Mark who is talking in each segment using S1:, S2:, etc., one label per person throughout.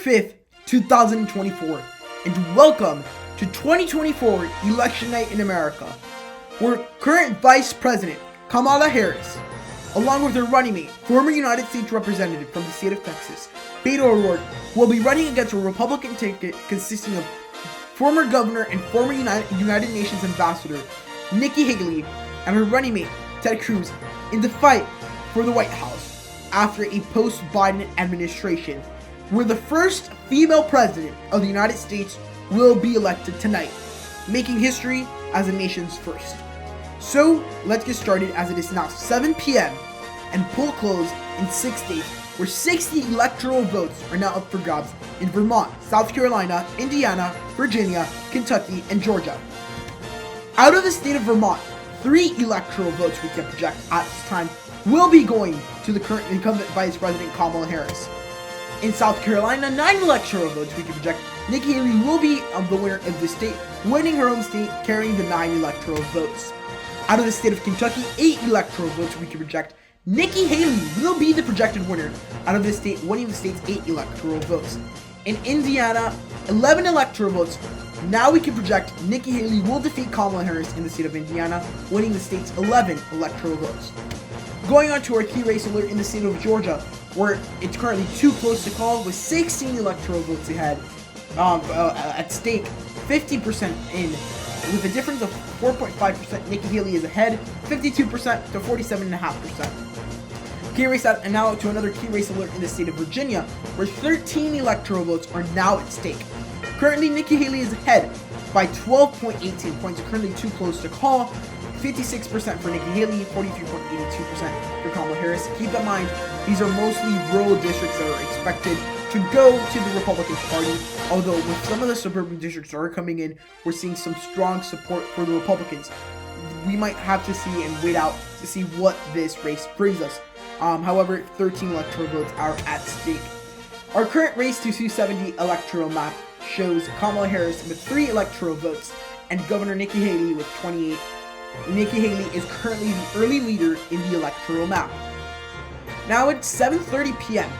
S1: 5th, 2024, and welcome to 2024 Election Night in America, where current Vice President Kamala Harris, along with her running mate, former United States Representative from the state of Texas, Beto O'Rourke, will be running against a Republican ticket consisting of former governor and former United Nations Ambassador Nikki Haley and her running mate, Ted Cruz, in the fight for the White House after a post-Biden administration, where the first female president of the United States will be elected tonight, making history as the nation's first. So let's get started, as it is now 7 p.m. and poll closed in 6 states, where 60 electoral votes are now up for grabs in Vermont, South Carolina, Indiana, Virginia, Kentucky, and Georgia. Out of the state of Vermont, 3 electoral votes we can project at this time will be going to the current incumbent Vice President Kamala Harris. In South Carolina, 9 electoral votes we can project. Nikki Haley will be the winner of the state, winning her own state, carrying the 9 electoral votes. Out of the state of Kentucky, 8 electoral votes we can project. Nikki Haley will be the projected winner out of this state, winning the state's 8 electoral votes. In Indiana, 11 electoral votes. Now we can project Nikki Haley will defeat Kamala Harris in the state of Indiana, winning the state's 11 electoral votes. Going on to our key race alert in the state of Georgia, where it's currently too close to call, with 16 electoral votes ahead at stake, 50% in, with a difference of 4.5%. Nikki Haley is ahead, 52% to 47.5%. Key race out, and now to another key race alert in the state of Virginia, where 13 electoral votes are now at stake. Currently, Nikki Haley is ahead by 12.18 points, currently too close to call. 56% for Nikki Haley, 43.82% for Kamala Harris. Keep in mind, these are mostly rural districts that are expected to go to the Republican Party, although with some of the suburban districts that are coming in, we're seeing some strong support for the Republicans. We might have to see and wait out to see what this race brings us. However, 13 electoral votes are at stake. Our current race to 270 electoral map shows Kamala Harris with 3 electoral votes and Governor Nikki Haley with 28. Nikki Haley is currently the early leader in the electoral map. Now it's 7:30 p.m.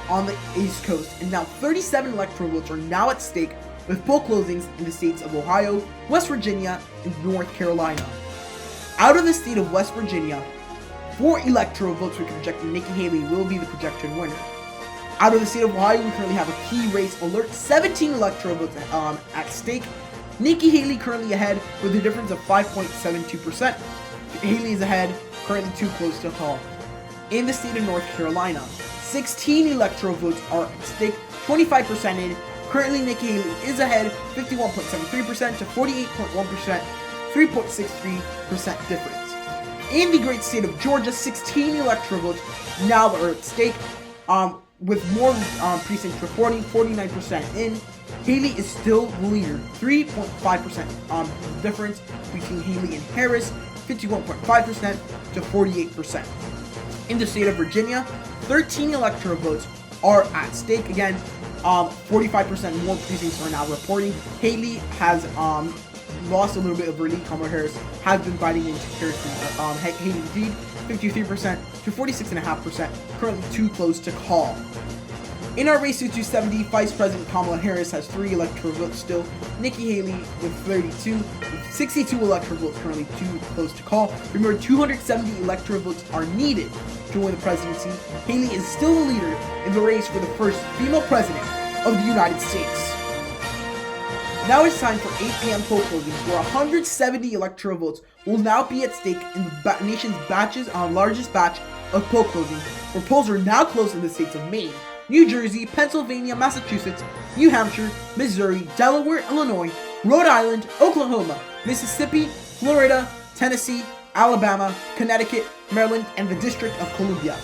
S1: on the East Coast, and now 37 electoral votes are now at stake, with poll closings in the states of Ohio, West Virginia, and North Carolina. Out of the state of West Virginia, 4 electoral votes we can project, and Nikki Haley will be the projected winner. Out of the state of Ohio, we currently have a key race alert, 17 electoral votes at stake. Nikki Haley currently ahead with a difference of 5.72%. Haley is ahead, currently too close to call. In the state of North Carolina, 16 electoral votes are at stake, 25% in. Currently, Nikki Haley is ahead, 51.73% to 48.1%, 3.63% difference. In the great state of Georgia, 16 electoral votes now are at stake, with more precincts reporting, 49% in. Haley is still the leader, 3.5% difference between Haley and Harris, 51.5% to 48%. In the state of Virginia, 13 electoral votes are at stake. Again, 45% more precincts are now reporting. Haley has lost a little bit of her lead. Kamala Harris has been biting into Haley's lead, 53% to 46.5%, currently too close to call. In our race to 270, Vice President Kamala Harris has 3 electoral votes still. Nikki Haley with 32, with 62 electoral votes currently too close to call. Remember, 270 electoral votes are needed to win the presidency. Haley is still the leader in the race for the first female president of the United States. Now it's time for 8 p.m. poll closings, where 170 electoral votes will now be at stake in the nation's largest batch of poll closings, where polls are now closed in the states of Maine, New Jersey, Pennsylvania, Massachusetts, New Hampshire, Missouri, Delaware, Illinois, Rhode Island, Oklahoma, Mississippi, Florida, Tennessee, Alabama, Connecticut, Maryland, and the District of Columbia.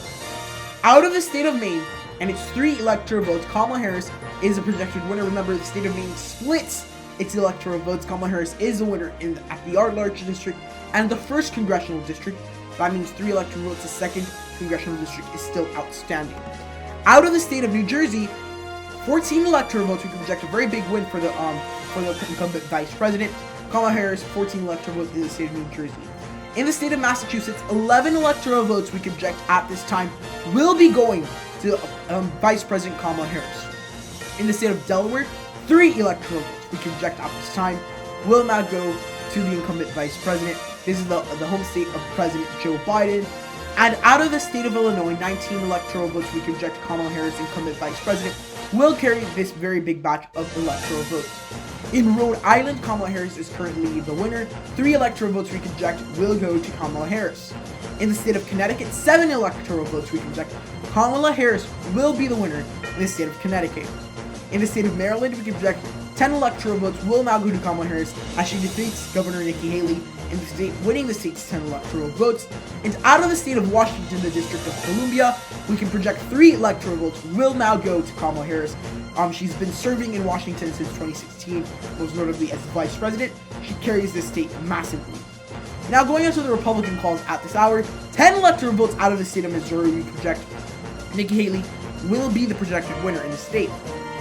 S1: Out of the state of Maine and its 3 electoral votes, Kamala Harris is a projected winner. Remember, the state of Maine splits its electoral votes. Kamala Harris is the winner at the at-large district and the 1st congressional district. That means 3 electoral votes. The 2nd congressional district is still outstanding. Out of the state of New Jersey, 14 electoral votes we can project, a very big win for the incumbent vice president. Kamala Harris, 14 electoral votes in the state of New Jersey. In the state of Massachusetts, 11 electoral votes we can project at this time will be going to Vice President Kamala Harris. In the state of Delaware, 3 electoral votes we can project at this time will now go to the incumbent vice president. This is the home state of President Joe Biden. And out of the state of Illinois, 19 electoral votes we can project Kamala Harris, incumbent vice president, will carry this very big batch of electoral votes. In Rhode Island, Kamala Harris is currently the winner. 3 electoral votes we can project will go to Kamala Harris. In the state of Connecticut, 7 electoral votes we can project. Kamala Harris will be the winner in the state of Connecticut. In the state of Maryland, we can project 10 electoral votes will now go to Kamala Harris as she defeats Governor Nikki Haley in the state, winning the state's 10 electoral votes. And out of the state of Washington, the District of Columbia, we can project 3 electoral votes will now go to Kamala Harris. She's been serving in Washington since 2016, most notably as vice president. She carries this state massively. Now going on to the Republican calls at this hour, 10 electoral votes out of the state of Missouri, we project Nikki Haley will be the projected winner in the state.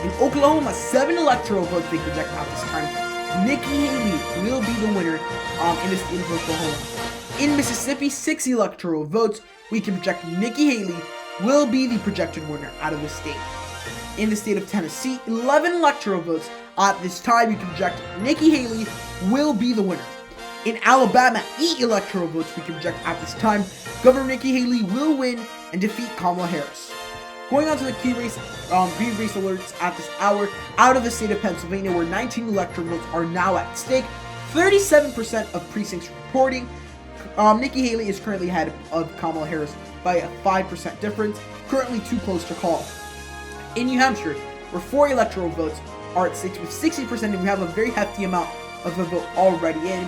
S1: In Oklahoma, 7 electoral votes they project at this time. Nikki Haley will be the winner in the state of Oklahoma. In Mississippi, 6 electoral votes we can project Nikki Haley will be the projected winner out of the state. In the state of Tennessee, 11 electoral votes at this time we can project Nikki Haley will be the winner. In Alabama, 8 electoral votes we can project at this time. Governor Nikki Haley will win and defeat Kamala Harris. Going on to the key race alerts at this hour, out of the state of Pennsylvania, where 19 electoral votes are now at stake, 37% of precincts reporting. Nikki Haley is currently ahead of Kamala Harris by a 5% difference, currently too close to call. In New Hampshire, where 4 electoral votes are at stake with 60%, and we have a very hefty amount of the vote already in.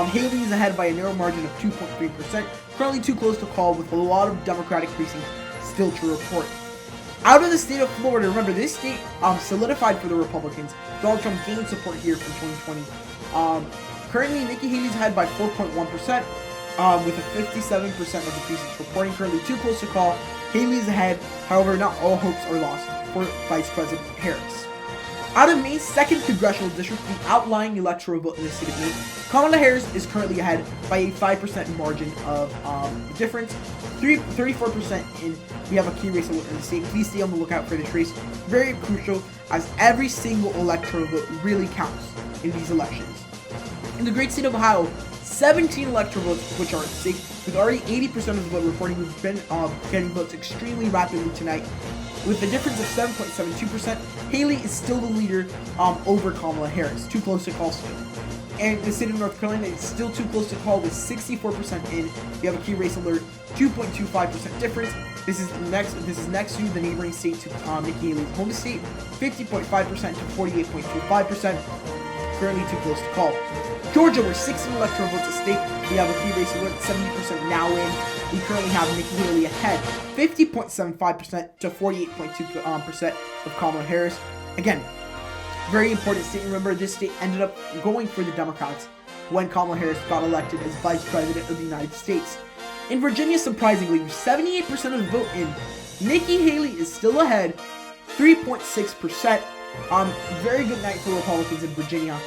S1: Haley is ahead by a narrow margin of 2.3%, currently too close to call with a lot of Democratic precincts still to report. Out of the state of Florida, remember this state solidified for the Republicans. Donald Trump gained support here from 2020. Currently, Nikki Haley's ahead by 4.1%, with a 57% of the precincts reporting, currently too close to call. Haley is ahead, however, not all hopes are lost for Vice President Harris. Out of Maine's 2nd congressional district, the outlying electoral vote in the state of Maine, Kamala Harris is currently ahead by a 5% margin of difference. 34% in. We have a key race alert in the state. Please stay on the lookout for this race. Very crucial, as every single electoral vote really counts in these elections. In the great state of Ohio, 17 electoral votes which are at stake, with already 80% of the vote reporting. We've been getting votes extremely rapidly tonight. With a difference of 7.72%, Haley is still the leader over Kamala Harris. Too close to call still. And the state of North Carolina is still too close to call with 64% in. We have a key race alert, 2.25% difference. This is next to the neighboring state to Nikki Haley's home state, 50.5% to 48.25%. Currently too close to call. Georgia, where 16 electoral votes at stake, we have a key race alert, 70% now in. We currently have Nikki Haley ahead, 50.75% to 48.2% of Kamala Harris. Again, very important state. Remember, this state ended up going for the Democrats when Kamala Harris got elected as Vice President of the United States. In Virginia, surprisingly, with 78% of the vote in, Nikki Haley is still ahead, 3.6%. Very good night for Republicans in Virginia.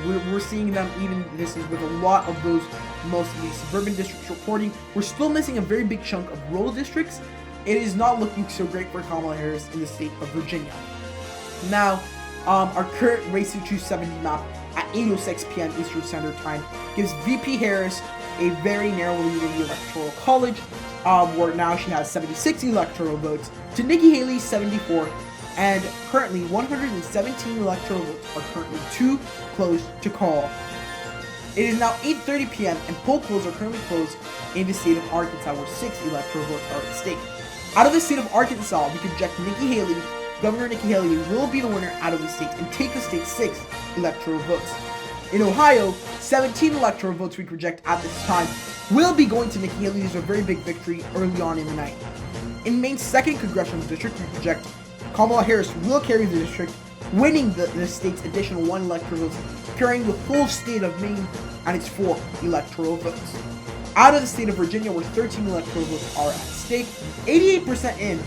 S1: We're seeing them, even this is with a lot of those mostly suburban districts reporting. We're still missing a very big chunk of rural districts. It is not looking so great for Kamala Harris in the state of Virginia. Now, our current Race to 270 map at 8:06 p.m. Eastern Standard Time gives VP Harris a very narrow lead in the Electoral College, where now she has 76 electoral votes to Nikki Haley's 74, and currently 117 electoral votes are currently too close to call. It is now 8:30 p.m. and poll polls are currently closed in the state of Arkansas, where 6 electoral votes are at stake. Out of the state of Arkansas, we can project Nikki Haley. Governor Nikki Haley will be the winner out of the state and take the state's 6 electoral votes. In Ohio, 17 electoral votes we project at this time will be going to Nikki Haley. These are a very big victory early on in the night. In Maine's 2nd congressional district, we project Kamala Harris will carry the district, winning the state's additional 1 electoral vote, carrying the whole state of Maine and its 4 electoral votes. Out of the state of Virginia, where 13 electoral votes are at stake, 88% in,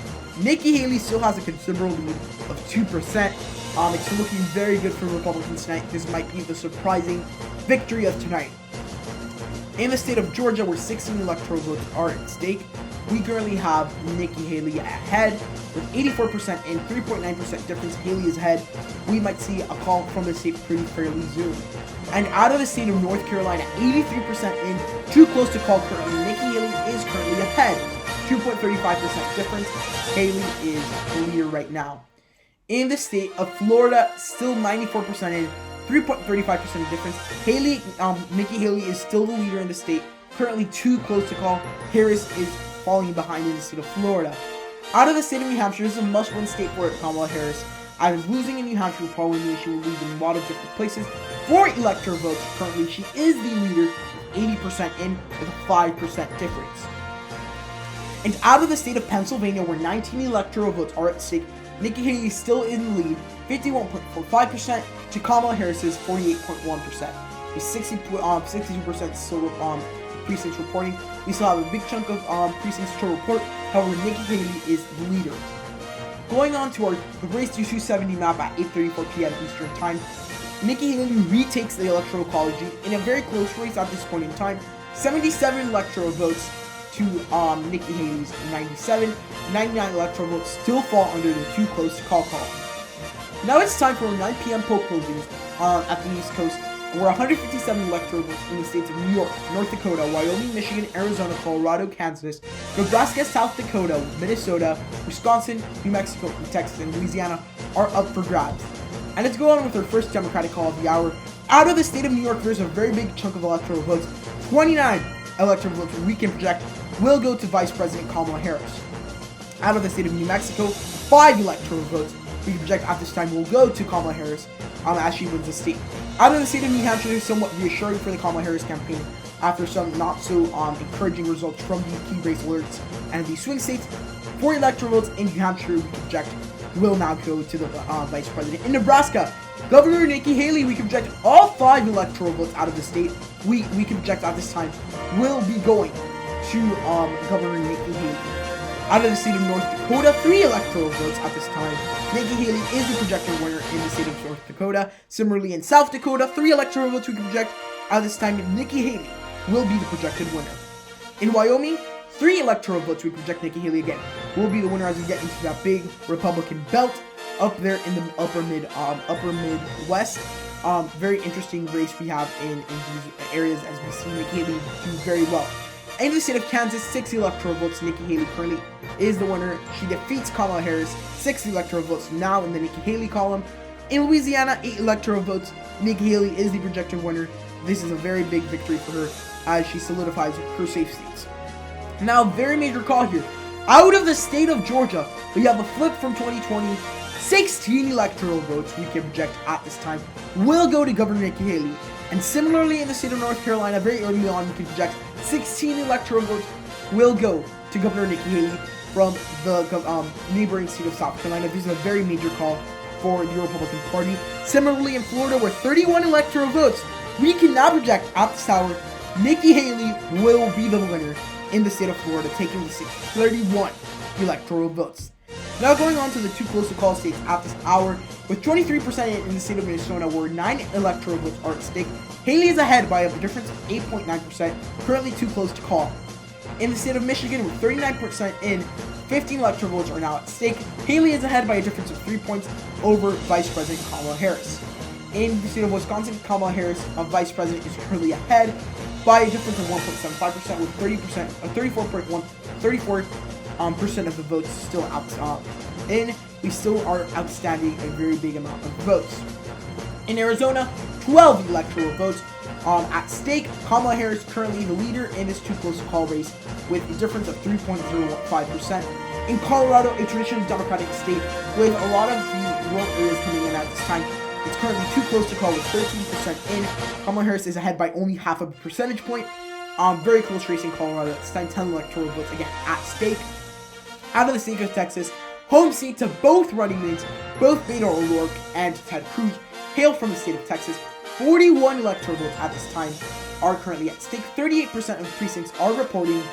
S1: Nikki Haley still has a considerable lead of 2%. It's looking very good for Republicans tonight. This might be the surprising victory of tonight. In the state of Georgia, where 16 electoral votes are at stake, we currently have Nikki Haley ahead with 84% and 3.9% difference. Haley is ahead. We might see a call from the state pretty fairly soon. And out of the state of North Carolina, 83% in, too close to call currently. Nikki Haley is currently ahead, 2.35% difference. Haley is the leader right now. In the state of Florida, still 94% in, 3.35% difference. Nikki Haley is still the leader in the state, currently too close to call. Harris is falling behind in the state of Florida. Out of the state of New Hampshire, this is a must-win state for Kamala Harris. Either losing in New Hampshire will probably mean she will lose in a lot of different places. For electoral votes, currently she is the leader, 80% in, with a 5% difference. And out of the state of Pennsylvania, where 19 electoral votes are at stake, Nikki Haley is still in the lead, 51.45% to Kamala Harris's 48.1%. With 62% still precincts reporting. We still have a big chunk of precincts to report. However, Nikki Haley is the leader. Going on to the race to 270 map at 8:34 p.m. Eastern Time, Nikki Haley retakes the Electoral College in a very close race at this point in time. 77 electoral votes to Nikki Haley's 97. 99 electoral votes still fall under the too close to call. Now it's time for 9 p.m. poll closings at the East Coast, where 157 electoral votes in the states of New York, North Dakota, Wyoming, Michigan, Arizona, Colorado, Kansas, Nebraska, South Dakota, Minnesota, Wisconsin, New Mexico, Texas, and Louisiana are up for grabs. And let's go on with our first Democratic call of the hour. Out of the state of New York, there's a very big chunk of electoral votes. 29 electoral votes we can project will go to Vice President Kamala Harris. Out of the state of New Mexico, 5 electoral votes we can project at this time will go to Kamala Harris as she wins the state. Out of the state of New Hampshire, is somewhat reassuring for the Kamala Harris campaign after some not so encouraging results from the key race alerts and the swing states. 4 electoral votes in New Hampshire we can project will now go to the vice president. In Nebraska, Governor Nikki Haley, we can project all 5 electoral votes out of the state we can project at this time will be going to Governor Nikki Haley. Out of the state of North Dakota, 3 electoral votes at this time. Nikki Haley is the projected winner in the state of North Dakota. Similarly, in South Dakota, 3 electoral votes we can project. At this time, Nikki Haley will be the projected winner. In Wyoming, 3 electoral votes we project Nikki Haley again will be the winner as we get into that big Republican belt up there in the upper Midwest. Very interesting race we have in these areas as we see Nikki Haley do very well. In the state of Kansas, 6 electoral votes. Nikki Haley currently is the winner. She defeats Kamala Harris. 6 electoral votes now in the Nikki Haley column. In Louisiana, 8 electoral votes. Nikki Haley is the projected winner. This is a very big victory for her as she solidifies her safe states. Now, very major call here. Out of the state of Georgia, we have a flip from 2020. 16 electoral votes we can project at this time will go to Governor Nikki Haley. And similarly in the state of North Carolina, very early on, we can project 16 electoral votes will go to Governor Nikki Haley from the neighboring state of South Carolina. This is a very major call for the Republican Party. Similarly in Florida, where 31 electoral votes we can now project at this hour, Nikki Haley will be the winner in the state of Florida, taking the 31 electoral votes. Now going on to the 2 close to call states at this hour, with 23% in the state of Minnesota, where 9 electoral votes are at stake. Haley is ahead by a difference of 8.9%, currently too close to call. In the state of Michigan, with 39% in, 15 electoral votes are now at stake. Haley is ahead by a difference of 3 points over Vice President Kamala Harris. In the state of Wisconsin, Kamala Harris, Vice President, is currently ahead by a difference of 1.75%, with 34% of the votes still out in. We still are outstanding a very big amount of votes. In Arizona, 12 electoral votes at stake. Kamala Harris currently the leader in this too close to call race with a difference of 3.05%. In Colorado, a traditional Democratic state with a lot of the rural areas coming in at this time, it's currently too close to call with 13% in. Kamala Harris is ahead by only half a percentage point. Very close race in Colorado. At this time, 10 electoral votes again at stake. Out of the state of Texas, home seat to both running mates, both Beto O'Rourke and Ted Cruz, hail from the state of Texas. 41 electoral votes at this time are currently at stake. 38% of precincts are reporting.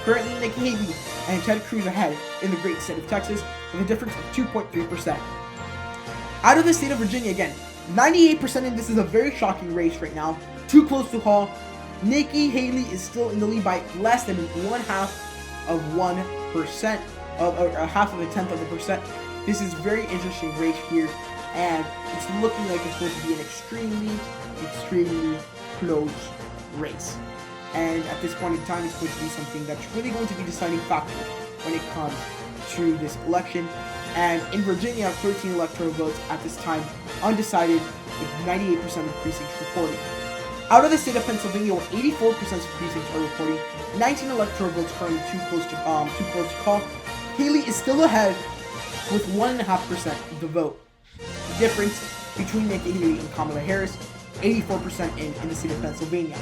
S1: Currently, Nikki Haley and Ted Cruz ahead in the great state of Texas with a difference of 2.3%. Out of the state of Virginia, again, 98% in. This is a very shocking race right now. Too close to call. Nikki Haley is still in the lead by less than 1/2 of 1%, of a half of a tenth of a percent. This is very interesting right here, and it's looking like it's going to be an extremely close race. And at this point in time, it's going to be something that's really going to be deciding factor when it comes to this election. And in Virginia, 13 electoral votes at this time, undecided, with 98% of precincts reporting. Out of the state of Pennsylvania, where 84% of precincts are reporting, 19 electoral votes currently too close to call. Haley is still ahead with 1.5% of the vote. The difference between Nikki Haley and Kamala Harris, 84% in the state of Pennsylvania.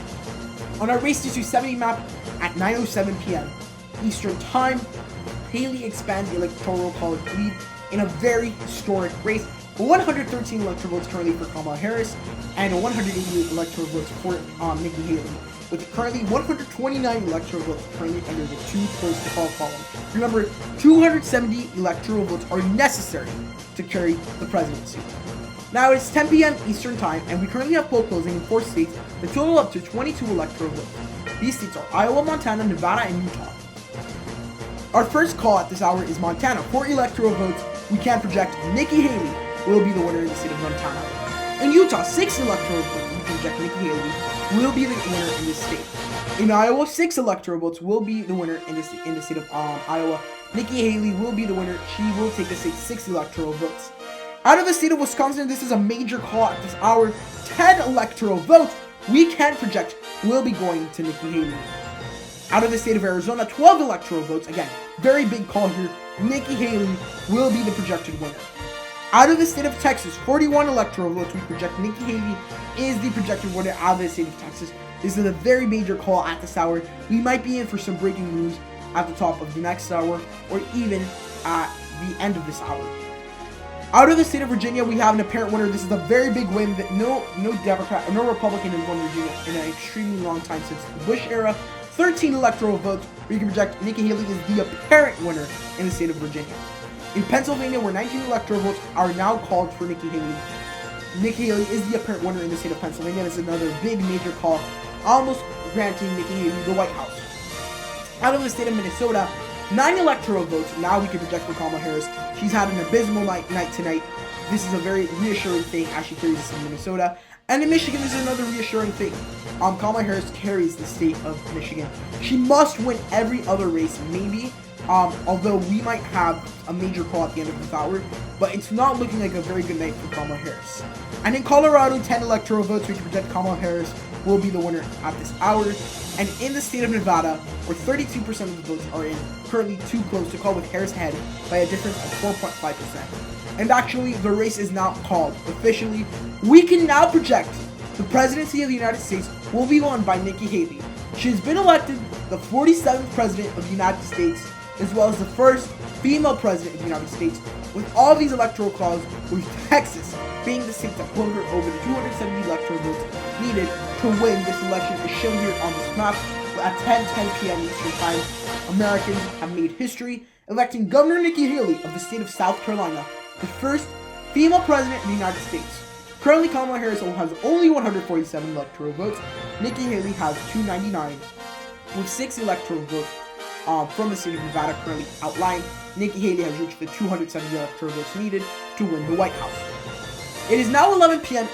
S1: On our Race to 270 map at 9:07 p.m. Eastern Time, Haley expands the electoral college lead in a very historic race. 113 electoral votes currently for Kamala Harris and 188 electoral votes for Nikki Haley, with currently 129 electoral votes currently under the too close to call column. Remember, 270 electoral votes are necessary to carry the presidency. Now it's 10 p.m. Eastern Time, and we currently have poll closing in 4 states that total up to 22 electoral votes. These states are Iowa, Montana, Nevada, and Utah. Our first call at this hour is Montana. 4 electoral votes. We can project Nikki Haley will be the winner in the state of Montana. In Utah, 6 electoral votes. We can project Nikki Haley will be the winner in this state. In Iowa, 6 electoral votes will be the winner in the state of Iowa. Nikki Haley will be the winner. She will take the state 6 electoral votes. Out of the state of Wisconsin, this is a major call at this hour. 10 electoral votes we can project will be going to Nikki Haley. Out of the state of Arizona, 12 electoral votes. Again, very big call here. Nikki Haley will be the projected winner. Out of the state of Texas, 41 electoral votes we project Nikki Haley is the projected winner out of the state of Texas. This is a very major call at this hour. We might be in for some breaking news at the top of the next hour, or even at the end of this hour. Out of the state of Virginia, we have an apparent winner. This is a very big win that no Democrat or no Republican has won Virginia in an extremely long time since the Bush era. 13 electoral votes. We can project Nikki Haley is the apparent winner in the state of Virginia. In Pennsylvania, where 19 electoral votes are now called for Nikki Haley, Nikki Haley is the apparent winner in the state of Pennsylvania. This is another big major call, almost granting Nikki Haley the White House. Out of the state of Minnesota, 9 electoral votes. Now we can project for Kamala Harris. She's had an abysmal night tonight. This is a very reassuring thing as she carries this in Minnesota. And in Michigan, this is another reassuring thing. Kamala Harris carries the state of Michigan. She must win every other race, maybe. Although we might have a major call at the end of this hour, but it's not looking like a very good night for Kamala Harris. And in Colorado, 10 electoral votes. We can project Kamala Harris will be the winner at this hour. And in the state of Nevada, where 32% of the votes are in, currently too close to call, with Harris ahead by a difference of 4.5%. And actually, the race is now called officially. We can now project the presidency of the United States will be won by Nikki Haley. She has been elected the 47th president of the United States, as well as the first female president of the United States, with all these electoral clauses, with Texas being the state that pulled her over the 270 electoral votes needed to win this election, is shown here on this map. At 10:10 p.m. Eastern Time, Americans have made history, electing Governor Nikki Haley of the state of South Carolina, the first female president in the United States. Currently, Kamala Harris has only 147 electoral votes. Nikki Haley has 299, with 6 electoral votes from the state of Nevada currently outlined. Nikki Haley has reached the 270 electoral votes needed to win the White House. It is now 11 p.m.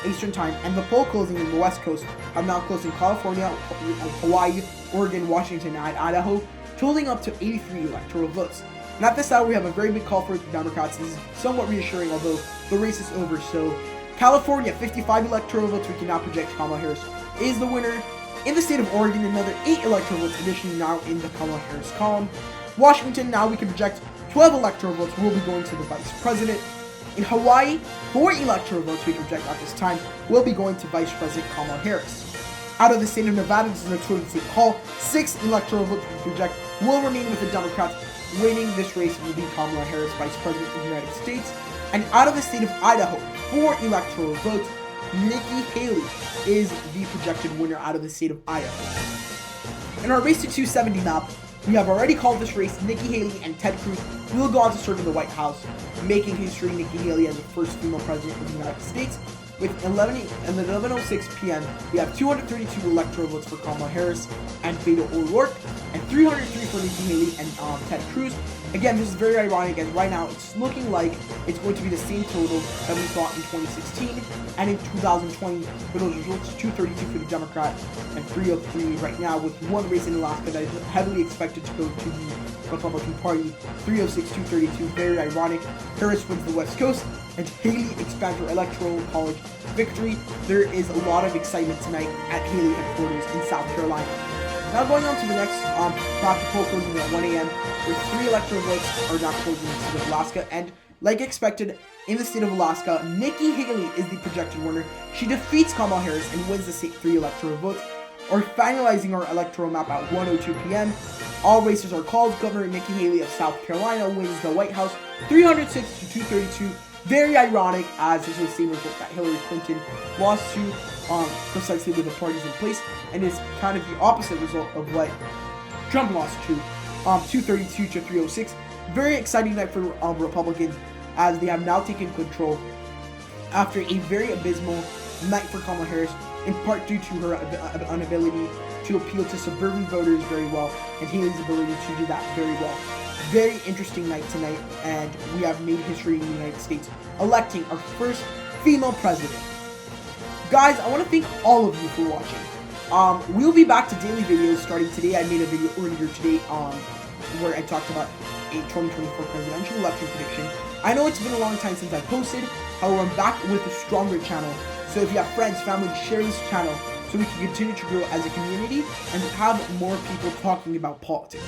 S1: Eastern Time, and the poll closing in the West Coast have now closed in California, Hawaii, Oregon, Washington, and Idaho, totaling up to 83 electoral votes. And at this hour, we have a very big call for the Democrats. This is somewhat reassuring, although the race is over. So, California, 55 electoral votes. We can now project Kamala Harris is the winner. In the state of Oregon, another 8 electoral votes additionally now in the Kamala Harris column. Washington, now we can project 12 electoral votes will be going to the vice president. In Hawaii, 4 electoral votes we can project at this time will be going to Vice President Kamala Harris. Out of the state of Nevada, this is a 2-state call. 6 electoral votes we project will remain with the Democrats. Winning this race will be Kamala Harris, Vice President of the United States. And out of the state of Idaho, 4 electoral votes. Nikki Haley is the projected winner out of the state of Idaho. In our Race to 270 map, we have already called this race. Nikki Haley and Ted Cruz will go on to serve in the White House, making history. Nikki Haley as the first female president of the United States. With 11:06 p.m., we have 232 electoral votes for Kamala Harris and Beto O'Rourke, and 303 for Nikki Haley and Ted Cruz. Again, this is very ironic, as right now it's looking like it's going to be the same total that we saw in 2016 and in 2020 for those results. 232 for the Democrat and 303 right now, with one race in Alaska that is heavily expected to go to the Republican Party. 306, 232, very ironic. Harris wins the West Coast and Haley expands her electoral college victory. There is a lot of excitement tonight at Haley headquarters in South Carolina. Now going on to the next batch of poll closing at 1 a.m. where 3 electoral votes are now closing in the state of Alaska, and like expected, in the state of Alaska, Nikki Haley is the projected winner. She defeats Kamala Harris and wins the state 3 electoral votes. Are finalizing our electoral map at 1:02 p.m. All races are called. Governor Nikki Haley of South Carolina wins the White House 306 to 232. Very ironic, as this was the same result that Hillary Clinton lost to, precisely with the parties in place, and is kind of the opposite result of what Trump lost to, 232 to 306. Very exciting night for Republicans, as they have now taken control after a very abysmal night for Kamala Harris, in part due to her inability to appeal to suburban voters very well, and Haley's ability to do that very well. Very interesting night tonight, and we have made history in the United States, electing our first female president. Guys, I want to thank all of you for watching. We'll be back to daily videos starting today. I made a video earlier today where I talked about a 2024 presidential election prediction. I know it's been a long time since I posted, however, I'm back with a stronger channel. So if you have friends, family, share this channel so we can continue to grow as a community and have more people talking about politics.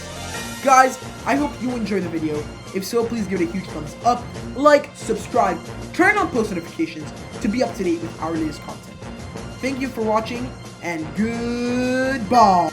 S1: Guys, I hope you enjoy the video. If so, please give it a huge thumbs up, like, subscribe, turn on post notifications to be up to date with our latest content. Thank you for watching, and goodbye.